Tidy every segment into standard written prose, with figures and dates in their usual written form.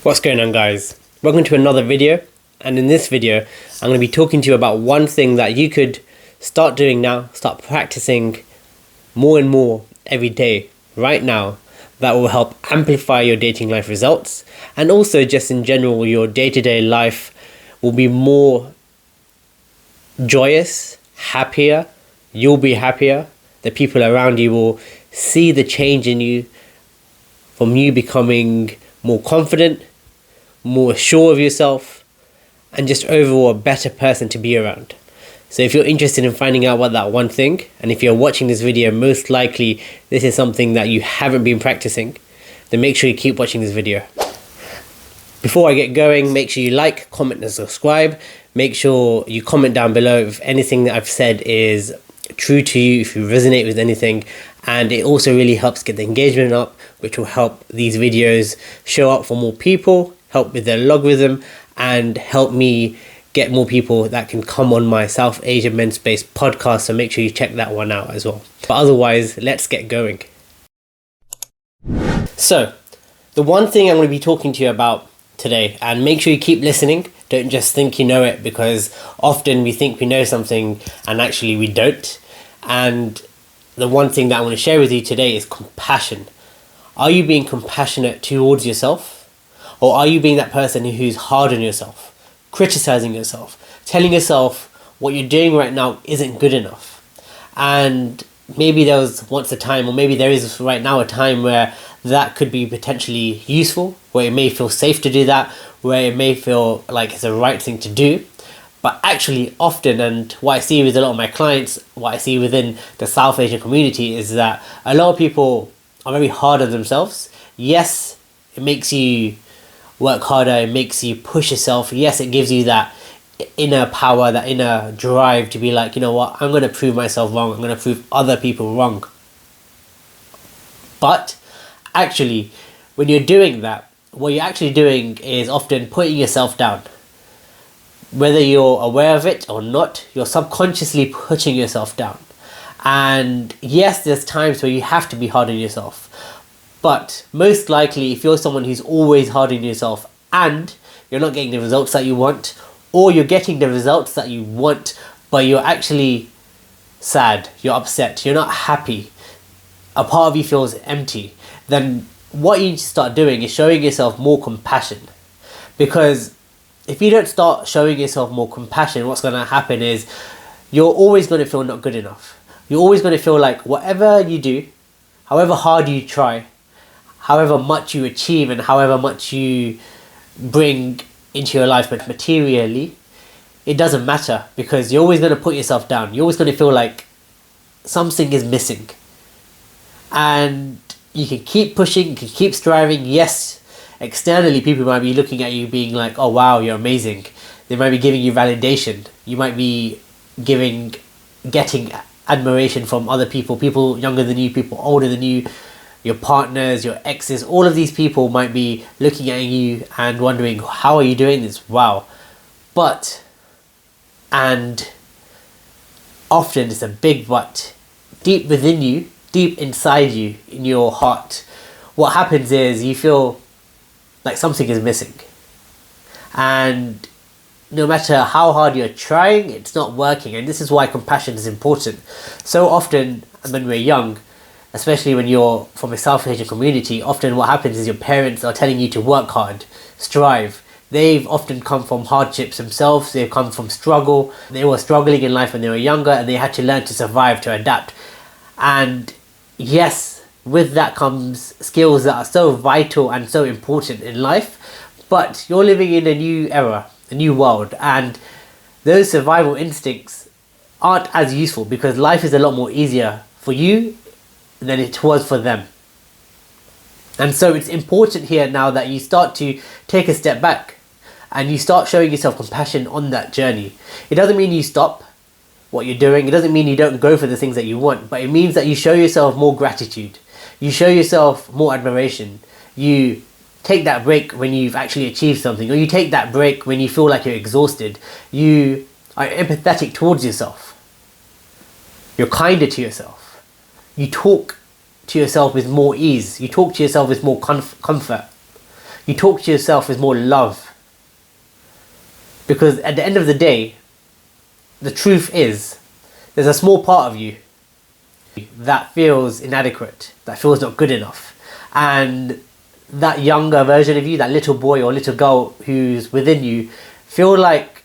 What's going on, guys? Welcome to another video, and in this video I'm going to be talking to you about one thing that you could start doing now, start practicing more and more every day right now, that will help amplify your dating life results, and also just in general your day-to-day life will be more joyous, happier. You'll be happier. The people around you will see the change in you, from you becoming more confident, more sure of yourself, and just overall a better person to be around. So if you're interested in finding out what that one thing, and if you're watching this video, most likely this is something that you haven't been practicing, then make sure you keep watching this video. Before I get going, make sure you like, comment and subscribe. Make sure you comment down below if anything that I've said is true to you, if you resonate with anything, and it also really helps get the engagement up, which will help these videos show up for more people, help with their logarithm, and help me get more people that can come on my South Asian Men Space podcast. So make sure you check that one out as well. But otherwise, let's get going. So the one thing I'm going to be talking to you about today, and make sure you keep listening, don't just think you know it, because often we think we know something and actually we don't. And the one thing that I want to share with you today is compassion. Are you being compassionate towards yourself? Or are you being that person who's hard on yourself, criticizing yourself, telling yourself what you're doing right now isn't good enough? And maybe there was once a time, or maybe there is right now a time where that could be potentially useful, where it may feel safe to do that, where it may feel like it's the right thing to do. But actually often, and what I see with a lot of my clients, what I see within the South Asian community, is that a lot of people are very hard on themselves. Yes, it makes you work harder, it makes you push yourself. Yes, it gives you that inner power, that inner drive to be like, you know what, I'm going to prove myself wrong, I'm going to prove other people wrong. But actually, when you're doing that, what you're actually doing is often putting yourself down. Whether you're aware of it or not, you're subconsciously putting yourself down. And yes, there's times where you have to be hard on yourself. But most likely, if you're someone who's always hard on yourself and you're not getting the results that you want, or you're getting the results that you want, but you're actually sad, you're upset, you're not happy, a part of you feels empty, then what you need to start doing is showing yourself more compassion. Because if you don't start showing yourself more compassion, what's going to happen is you're always going to feel not good enough. You're always going to feel like whatever you do, however hard you try, however much you achieve, and however much you bring into your life, but materially, it doesn't matter, because you're always going to put yourself down. You're always going to feel like something is missing. And you can keep pushing, you can keep striving. Yes, externally people might be looking at you being like, oh wow, you're amazing. They might be giving you validation. You might be getting admiration from other people, people younger than you, people older than you, your partners, your exes. All of these people might be looking at you and wondering, how are you doing this? Wow. But, and often it's a big but, deep within you, deep inside you, in your heart, what happens is you feel like something is missing. And no matter how hard you're trying, it's not working. And this is why compassion is important. So often when we're young, especially when you're from a South Asian community, often what happens is your parents are telling you to work hard, strive. They've often come from hardships themselves. They've come from struggle. They were struggling in life when they were younger, and they had to learn to survive, to adapt. And yes, with that comes skills that are so vital and so important in life. But you're living in a new era, a new world, and those survival instincts aren't as useful, because life is a lot more easier for you than it was for them. And so it's important here now that you start to take a step back and you start showing yourself compassion on that journey. It doesn't mean you stop what you're doing. It doesn't mean you don't go for the things that you want, but it means that you show yourself more gratitude. You show yourself more admiration. You take that break when you've actually achieved something, or you take that break when you feel like you're exhausted. You are empathetic towards yourself. You're kinder to yourself. You talk to yourself with more ease. You talk to yourself with more comfort. You talk to yourself with more love. Because at the end of the day, the truth is, there's a small part of you that feels inadequate, that feels not good enough. And that younger version of you, that little boy or little girl who's within you, feel like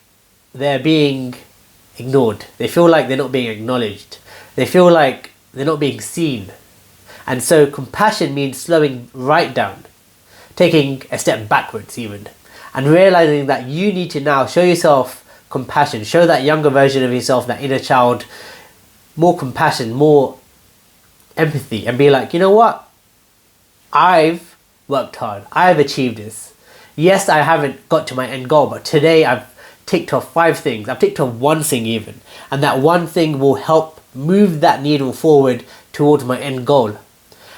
they're being ignored. They feel like they're not being acknowledged. They feel like they're not being seen. And so compassion means slowing right down, taking a step backwards even, and realizing that you need to now show yourself compassion, show that younger version of yourself, that inner child, more compassion, more empathy, and be like, you know what? I've worked hard. I've achieved this. Yes, I haven't got to my end goal, but today I've ticked off 5 things. I've ticked off one thing even. And that one thing will help move that needle forward towards my end goal.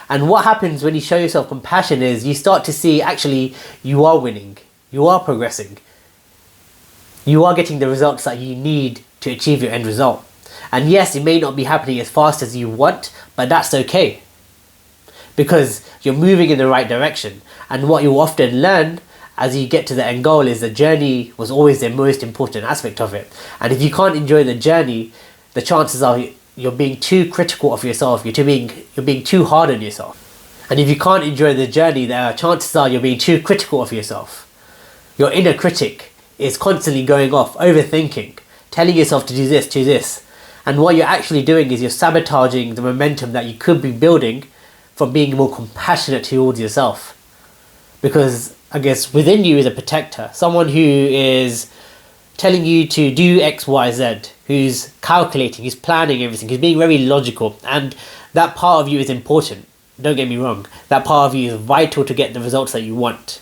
And what happens when you show yourself compassion is you start to see actually you are winning. You are progressing. You are getting the results that you need to achieve your end result. And yes, it may not be happening as fast as you want, but that's okay. Because you're moving in the right direction. And what you often learn as you get to the end goal is the journey was always the most important aspect of it. And if you can't enjoy the journey, the chances are you're being too critical of yourself. You're being too hard on yourself. And if you can't enjoy the journey, the chances are you're being too critical of yourself. Your inner critic is constantly going off, overthinking, telling yourself to do this, do this. And what you're actually doing is you're sabotaging the momentum that you could be building from being more compassionate towards yourself. Because I guess within you is a protector, someone who is telling you to do X, Y, Z, who's calculating, who's planning everything, who's being very logical. And that part of you is important. Don't get me wrong. That part of you is vital to get the results that you want.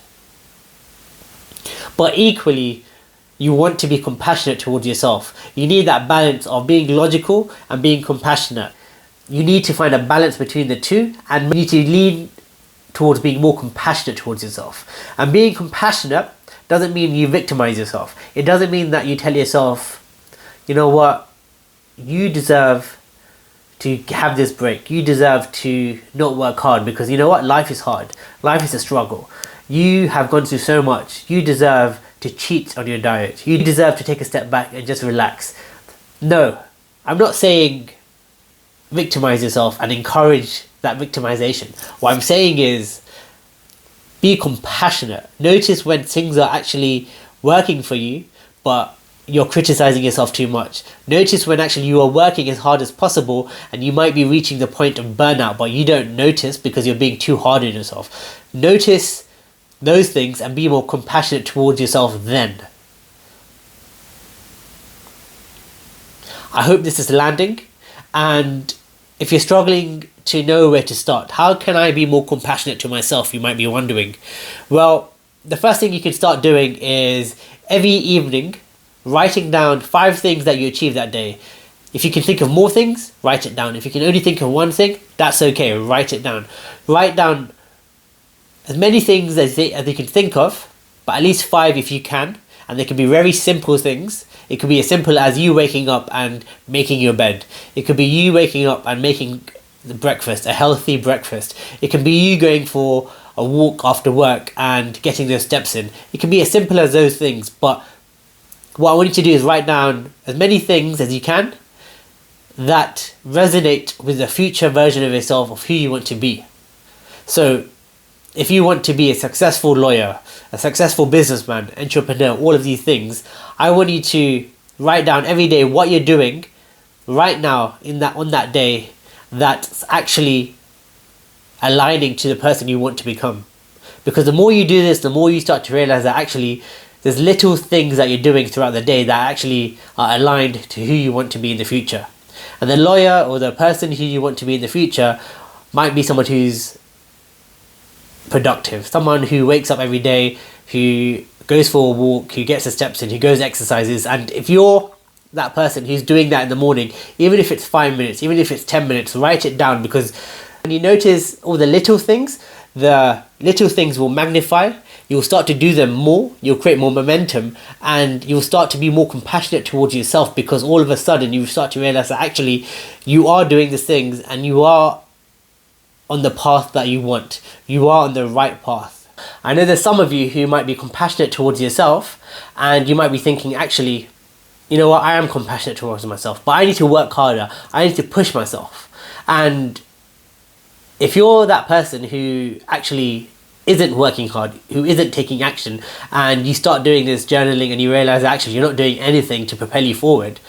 But equally, you want to be compassionate towards yourself. You need that balance of being logical and being compassionate. You need to find a balance between the two, and you need to lean towards being more compassionate towards yourself. And being compassionate doesn't mean you victimize yourself. It doesn't mean that you tell yourself, you know what, you deserve to have this break. You deserve to not work hard because you know what, life is hard. Life is a struggle. You have gone through so much. You deserve to cheat on your diet. You deserve to take a step back and just relax. No, I'm not saying victimize yourself and encourage that victimization. What I'm saying is be compassionate. Notice when things are actually working for you, but you're criticizing yourself too much. Notice when actually you are working as hard as possible and you might be reaching the point of burnout, but you don't notice because you're being too hard on yourself. Notice those things and be more compassionate towards yourself then. I hope this is landing, and if you're struggling to know where to start, how can I be more compassionate to myself, you might be wondering. Well, the first thing you can start doing is every evening writing down 5 things that you achieved that day. If you can think of more things, write it down. If you can only think of one thing, that's okay, write it down. Write down as many things as you can think of, but at least 5 if you can. And they can be very simple things. It could be as simple as you waking up and making your bed. It could be you waking up and making the breakfast, a healthy breakfast. It can be you going for a walk after work and getting those steps in. It can be as simple as those things, but what I want you to do is write down as many things as you can that resonate with the future version of yourself of who you want to be. So if you want to be a successful lawyer, a successful businessman, entrepreneur, all of these things, I want you to write down every day what you're doing right now on that day that's actually aligning to the person you want to become. Because the more you do this, the more you start to realize that actually there's little things that you're doing throughout the day that actually are aligned to who you want to be in the future. And the lawyer or the person who you want to be in the future might be someone who's productive, someone who wakes up every day, who goes for a walk, who gets the steps in, who goes exercises. And if you're that person who's doing that in the morning, even if it's 5 minutes, even if it's 10 minutes, write it down, because when you notice all the little things will magnify. You'll start to do them more, you'll create more momentum, and you'll start to be more compassionate towards yourself, because all of a sudden you start to realize that actually you are doing these things and you are on the path that you want. You are on the right path. I know there's some of you who might be compassionate towards yourself, and you might be thinking, actually, you know what, I am compassionate towards myself, but I need to work harder. I need to push myself. And if you're that person who actually isn't working hard, who isn't taking action, and you start doing this journaling and you realize actually you're not doing anything to propel you forward,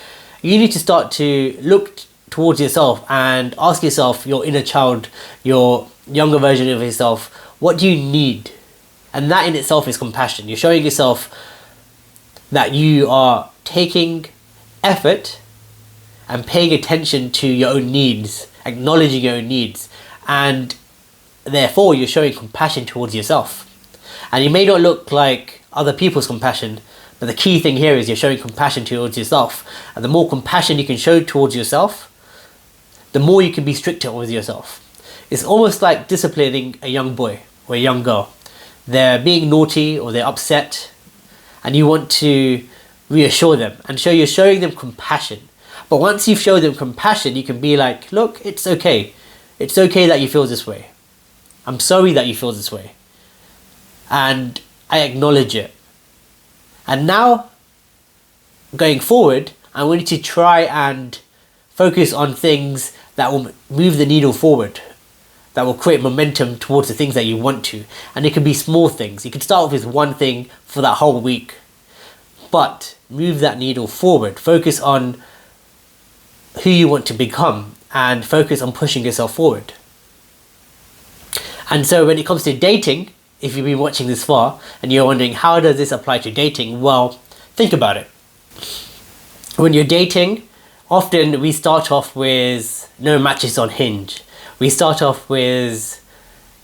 you need to start to look towards yourself and ask yourself, your inner child, your younger version of yourself, what do you need? And that in itself is compassion. You're showing yourself that you are taking effort and paying attention to your own needs, acknowledging your own needs, and therefore you're showing compassion towards yourself. And it may not look like other people's compassion, but the key thing here is you're showing compassion towards yourself. And the more compassion you can show towards yourself, the more you can be stricter with yourself. It's almost like disciplining a young boy or a young girl. They're being naughty or they're upset, and you want to reassure them and you're showing them compassion. But once you've shown them compassion, you can be like, look, it's okay. It's okay that you feel this way. I'm sorry that you feel this way. And I acknowledge it. And now, going forward, I want you to try and focus on things that will move the needle forward, that will create momentum towards the things that you want to. And it can be small things. You can start off with one thing for that whole week, but move that needle forward. Focus on who you want to become and focus on pushing yourself forward. And so when it comes to dating, if you've been watching this far and you're wondering, how does this apply to dating? Well, think about it. When you're dating, often we start off with no matches on Hinge. We start off with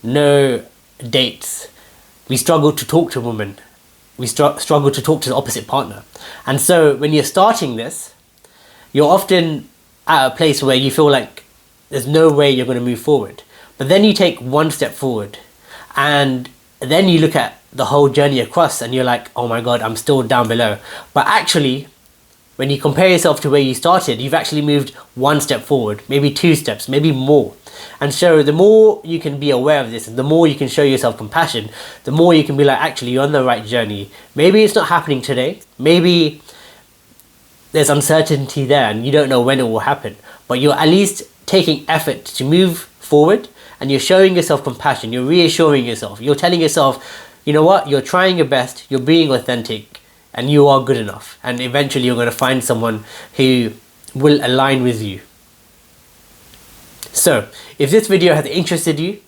no dates. We struggle to talk to a woman. We struggle to talk to the opposite partner. And so when you're starting this, you're often at a place where you feel like there's no way you're going to move forward. But then you take one step forward, and then you look at the whole journey across and you're like, oh my God, I'm still down below. But actually, when you compare yourself to where you started, you've actually moved one step forward, maybe two steps, maybe more. And so the more you can be aware of this, and the more you can show yourself compassion, the more you can be like, actually, you're on the right journey. Maybe it's not happening today. Maybe there's uncertainty there and you don't know when it will happen. But you're at least taking effort to move forward, and you're showing yourself compassion. You're reassuring yourself. You're telling yourself, you know what, you're trying your best, you're being authentic, and you are good enough. And eventually you're going to find someone who will align with you. So, if this video has interested you,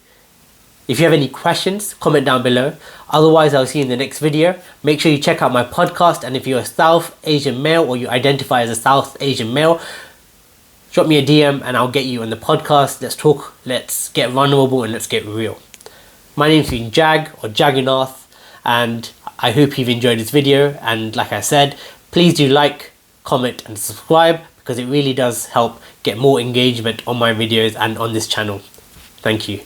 if you have any questions, comment down below. Otherwise, I'll see you in the next video. Make sure you check out my podcast. And if you're a South Asian male, or you identify as a South Asian male, drop me a DM and I'll get you on the podcast. Let's talk, let's get vulnerable, and let's get real. My name's been Jag, or Jagannath, and I hope you've enjoyed this video. And like I said, please do like, comment and subscribe, because it really does help get more engagement on my videos and on this channel. Thank you.